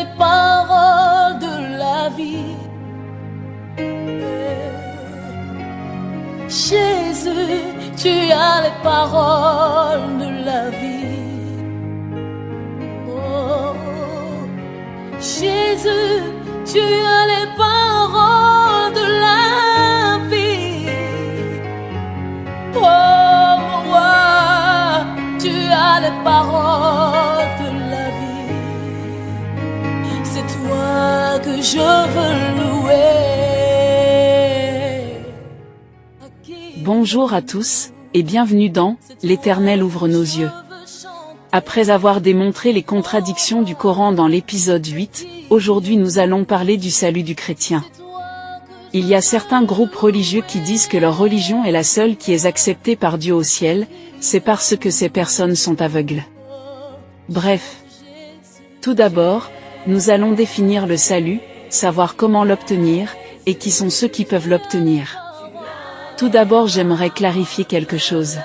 les paroles de la vie. Jésus, tu as les paroles de la vie. Oh, Jésus, tu as les paroles de la vie. Oh, mon roi, tu as les paroles de la vie. C'est toi que je veux louer. Bonjour à tous, et bienvenue dans « L'Éternel ouvre nos yeux ». Après avoir démontré les contradictions du Coran dans l'épisode 8, aujourd'hui nous allons parler du salut du chrétien. Il y a certains groupes religieux qui disent que leur religion est la seule qui est acceptée par Dieu au ciel, c'est parce que ces personnes sont aveugles. Bref. Tout d'abord, nous allons définir le salut, savoir comment l'obtenir, et qui sont ceux qui peuvent l'obtenir. Tout d'abord j'aimerais clarifier quelque chose.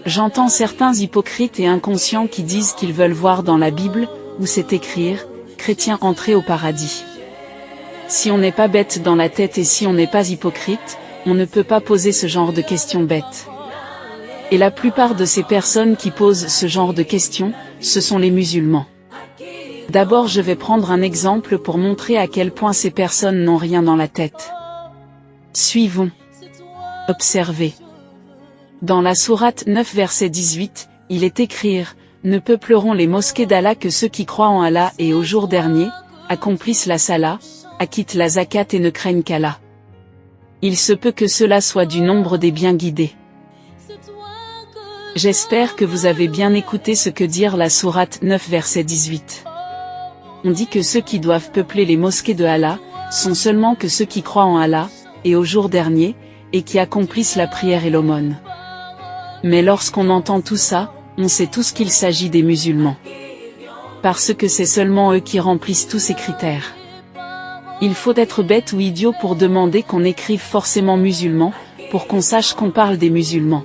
J'entends certains hypocrites et inconscients qui disent qu'ils veulent voir dans la Bible, où c'est écrire, « Chrétien entrer au paradis ». Si on n'est pas bête dans la tête et si on n'est pas hypocrite, on ne peut pas poser ce genre de questions bêtes. Et la plupart de ces personnes qui posent ce genre de questions, ce sont les musulmans. D'abord je vais prendre un exemple pour montrer à quel point ces personnes n'ont rien dans la tête. Suivons. Observez. Dans la sourate 9 verset 18, il est écrit « Ne peupleront les mosquées d'Allah que ceux qui croient en Allah et au jour dernier, accomplissent la salat, acquittent la zakat et ne craignent qu'Allah. Il se peut que cela soit du nombre des bien guidés. » J'espère que vous avez bien écouté ce que dit la sourate 9 verset 18. On dit que ceux qui doivent peupler les mosquées de Allah, sont seulement que ceux qui croient en Allah, et au jour dernier, et qui accomplissent la prière et l'aumône. Mais lorsqu'on entend tout ça, on sait tous qu'il s'agit des musulmans. Parce que c'est seulement eux qui remplissent tous ces critères. Il faut être bête ou idiot pour demander qu'on écrive forcément musulman, pour qu'on sache qu'on parle des musulmans.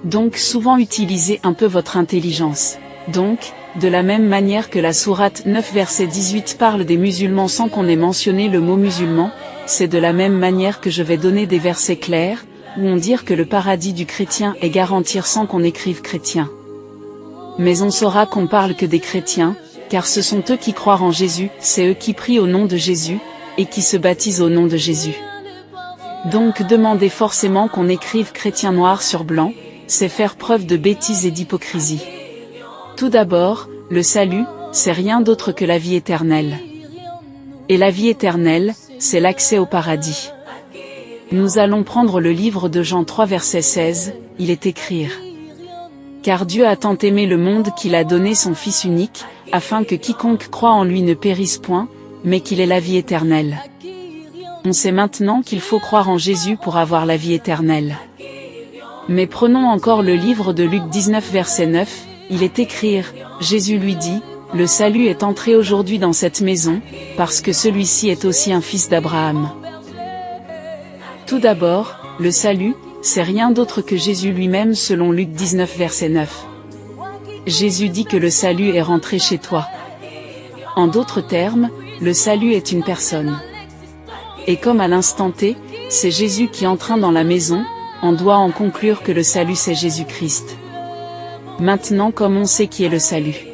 Donc souvent utilisez un peu votre intelligence. Donc, de la même manière que la sourate 9 verset 18 parle des musulmans sans qu'on ait mentionné le mot musulman, c'est de la même manière que je vais donner des versets clairs, où on dit que le paradis du chrétien est garanti sans qu'on écrive chrétien. Mais on saura qu'on parle que des chrétiens, car ce sont eux qui croient en Jésus, c'est eux qui prient au nom de Jésus, et qui se baptisent au nom de Jésus. Donc demandez forcément qu'on écrive chrétien noir sur blanc, c'est faire preuve de bêtise et d'hypocrisie. Tout d'abord, le salut, c'est rien d'autre que la vie éternelle. Et la vie éternelle, c'est l'accès au paradis. Nous allons prendre le livre de Jean 3 verset 16, il est écrit « Car Dieu a tant aimé le monde qu'il a donné son Fils unique, afin que quiconque croit en lui ne périsse point, mais qu'il ait la vie éternelle. » On sait maintenant qu'il faut croire en Jésus pour avoir la vie éternelle. Mais prenons encore le livre de Luc 19 verset 9, il est écrit « Jésus lui dit, le salut est entré aujourd'hui dans cette maison, parce que celui-ci est aussi un fils d'Abraham. » Tout d'abord, le salut, c'est rien d'autre que Jésus lui-même selon Luc 19 verset 9. Jésus dit que le salut est rentré chez toi. En d'autres termes, le salut est une personne. Et comme à l'instant T, c'est Jésus qui entre dans la maison, on doit en conclure que le salut c'est Jésus-Christ. Maintenant comme on sait qui est le salut.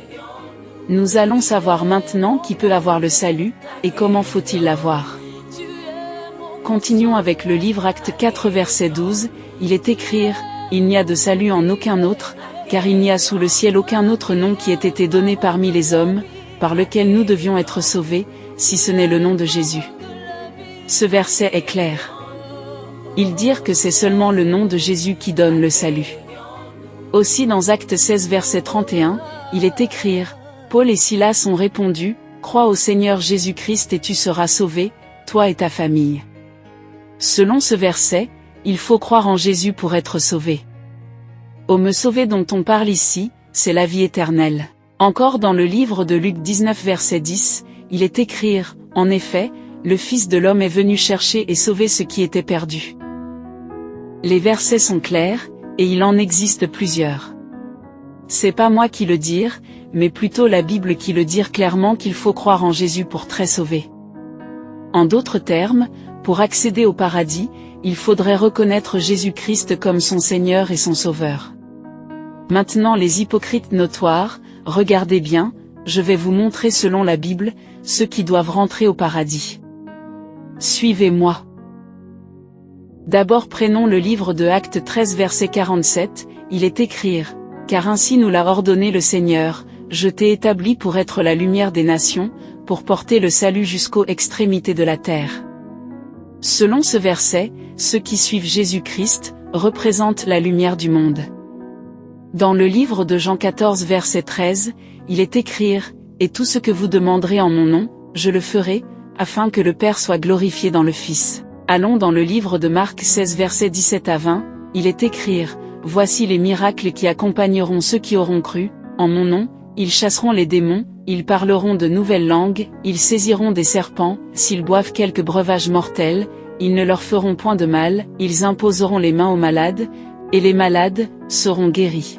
Nous allons savoir maintenant qui peut avoir le salut, et comment faut-il l'avoir. Continuons avec le livre Actes 4 verset 12, il est écrit « Il n'y a de salut en aucun autre, car il n'y a sous le ciel aucun autre nom qui ait été donné parmi les hommes, par lequel nous devions être sauvés, si ce n'est le nom de Jésus. » Ce verset est clair. Il dit que c'est seulement le nom de Jésus qui donne le salut. Aussi dans Actes 16 verset 31, il est écrit « Paul et Silas ont répondu, « Crois au Seigneur Jésus-Christ et tu seras sauvé, toi et ta famille. » Selon ce verset, il faut croire en Jésus pour être sauvé. Au me sauver dont on parle ici, c'est la vie éternelle. Encore dans le livre de Luc 19 verset 10, il est écrit « En effet, le Fils de l'homme est venu chercher et sauver ce qui était perdu. » Les versets sont clairs, et il en existe plusieurs. C'est pas moi qui le dire, mais plutôt la Bible qui le dit clairement qu'il faut croire en Jésus pour très sauver. En d'autres termes, pour accéder au paradis, il faudrait reconnaître Jésus-Christ comme son Seigneur et son Sauveur. Maintenant les hypocrites notoires, regardez bien, je vais vous montrer selon la Bible, ceux qui doivent rentrer au paradis. Suivez-moi. D'abord prenons le livre de Actes 13 verset 47, il est écrit, « Car ainsi nous l'a ordonné le Seigneur, je t'ai établi pour être la lumière des nations, pour porter le salut jusqu'aux extrémités de la terre. » Selon ce verset, ceux qui suivent Jésus-Christ, représentent la lumière du monde. Dans le livre de Jean 14 verset 13, il est écrit, « Et tout ce que vous demanderez en mon nom, je le ferai, afin que le Père soit glorifié dans le Fils. » Allons dans le livre de Marc 16 verset 17 à 20, il est écrit, « Voici les miracles qui accompagneront ceux qui auront cru, en mon nom, ils chasseront les démons, ils parleront de nouvelles langues, ils saisiront des serpents, s'ils boivent quelque breuvage mortel, ils ne leur feront point de mal, ils imposeront les mains aux malades, et les malades seront guéris. »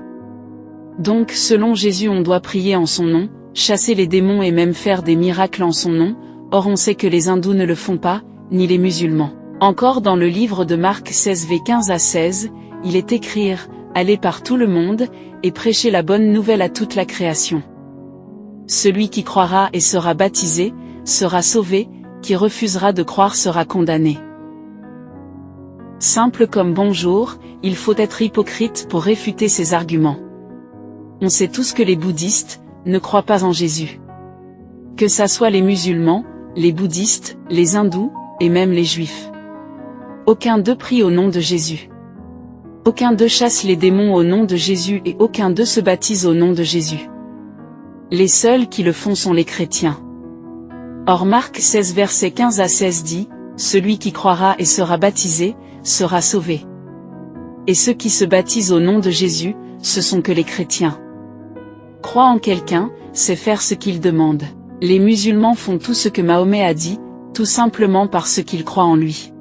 Donc selon Jésus on doit prier en son nom, chasser les démons et même faire des miracles en son nom, or on sait que les hindous ne le font pas, ni les musulmans. Encore dans le livre de Marc 16 v 15 à 16, il est écrit, « Allez par tout le monde, et prêchez la bonne nouvelle à toute la création. Celui qui croira et sera baptisé, sera sauvé, qui refusera de croire sera condamné. » Simple comme bonjour, il faut être hypocrite pour réfuter ces arguments. On sait tous que les bouddhistes ne croient pas en Jésus. Que ça soit les musulmans, les bouddhistes, les hindous, et même les juifs. Aucun d'eux prie au nom de Jésus. Aucun d'eux chasse les démons au nom de Jésus et aucun d'eux se baptise au nom de Jésus. Les seuls qui le font sont les chrétiens. Or Marc 16 verset 15 à 16 dit, « Celui qui croira et sera baptisé, sera sauvé. » Et ceux qui se baptisent au nom de Jésus, ce sont que les chrétiens. Croire en quelqu'un, c'est faire ce qu'il demande. Les musulmans font tout ce que Mahomet a dit, tout simplement parce qu'ils croient en lui.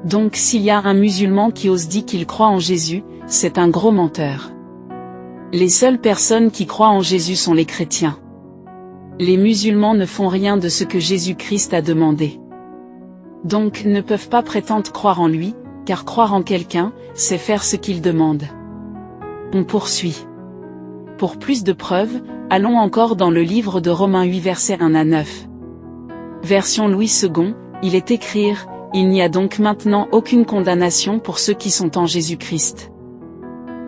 Donc s'il y a un musulman qui ose dire qu'il croit en Jésus, c'est un gros menteur. Les seules personnes qui croient en Jésus sont les chrétiens. Les musulmans ne font rien de ce que Jésus-Christ a demandé. Donc ne peuvent pas prétendre croire en lui, car croire en quelqu'un, c'est faire ce qu'il demande. On poursuit. Pour plus de preuves, allons encore dans le livre de Romains 8 versets 1 à 9. Version Louis II, il est écrit, « Il n'y a donc maintenant aucune condamnation pour ceux qui sont en Jésus-Christ.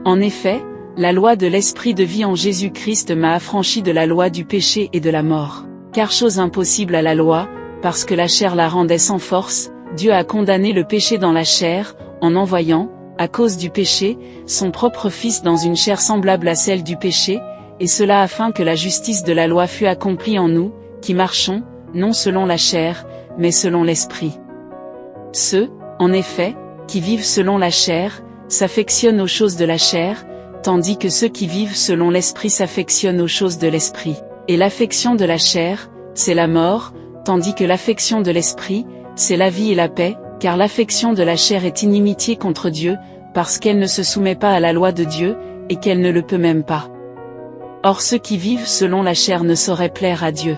En effet, la loi de l'esprit de vie en Jésus-Christ m'a affranchi de la loi du péché et de la mort. Car chose impossible à la loi, parce que la chair la rendait sans force, Dieu a condamné le péché dans la chair, en envoyant, à cause du péché, son propre Fils dans une chair semblable à celle du péché, et cela afin que la justice de la loi fût accomplie en nous, qui marchons, non selon la chair, mais selon l'esprit. Ceux, en effet, qui vivent selon la chair, s'affectionnent aux choses de la chair, tandis que ceux qui vivent selon l'esprit s'affectionnent aux choses de l'esprit. Et l'affection de la chair, c'est la mort, tandis que l'affection de l'esprit, c'est la vie et la paix, car l'affection de la chair est inimitié contre Dieu, parce qu'elle ne se soumet pas à la loi de Dieu, et qu'elle ne le peut même pas. Or ceux qui vivent selon la chair ne sauraient plaire à Dieu.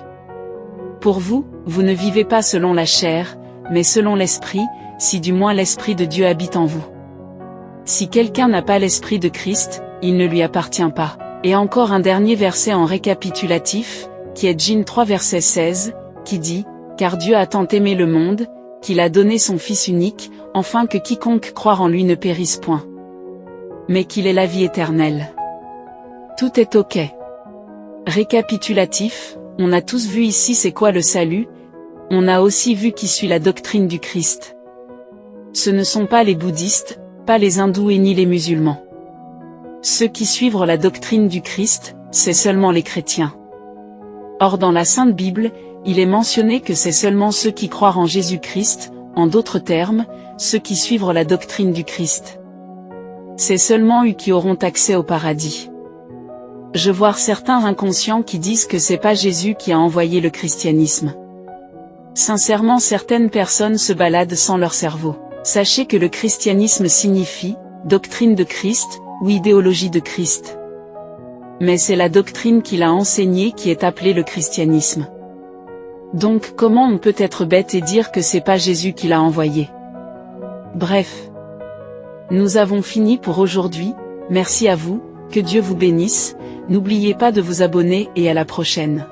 Pour vous, vous ne vivez pas selon la chair, mais selon l'esprit, si du moins l'esprit de Dieu habite en vous. Si quelqu'un n'a pas l'esprit de Christ, il ne lui appartient pas. Et encore un dernier verset en récapitulatif, qui est Jean 3 verset 16, qui dit, « Car Dieu a tant aimé le monde, qu'il a donné son Fils unique, afin que quiconque croire en lui ne périsse point, mais qu'il ait la vie éternelle. » Tout est ok. Récapitulatif, on a tous vu ici c'est quoi le salut, on a aussi vu qui suit la doctrine du Christ. Ce ne sont pas les bouddhistes, pas les hindous et ni les musulmans. Ceux qui suivent la doctrine du Christ, c'est seulement les chrétiens. Or dans la Sainte Bible, il est mentionné que c'est seulement ceux qui croient en Jésus-Christ, en d'autres termes, ceux qui suivent la doctrine du Christ. C'est seulement eux qui auront accès au paradis. Je vois certains inconscients qui disent que c'est pas Jésus qui a envoyé le christianisme. Sincèrement, certaines personnes se baladent sans leur cerveau. Sachez que le christianisme signifie doctrine de Christ ou idéologie de Christ. mais c'est la doctrine qu'il a enseignée qui est appelée le christianisme. Donc comment on peut être bête et dire que c'est pas Jésus qui l'a envoyé? Bref. Nous avons fini pour aujourd'hui, merci à vous, que Dieu vous bénisse, n'oubliez pas de vous abonner et à la prochaine.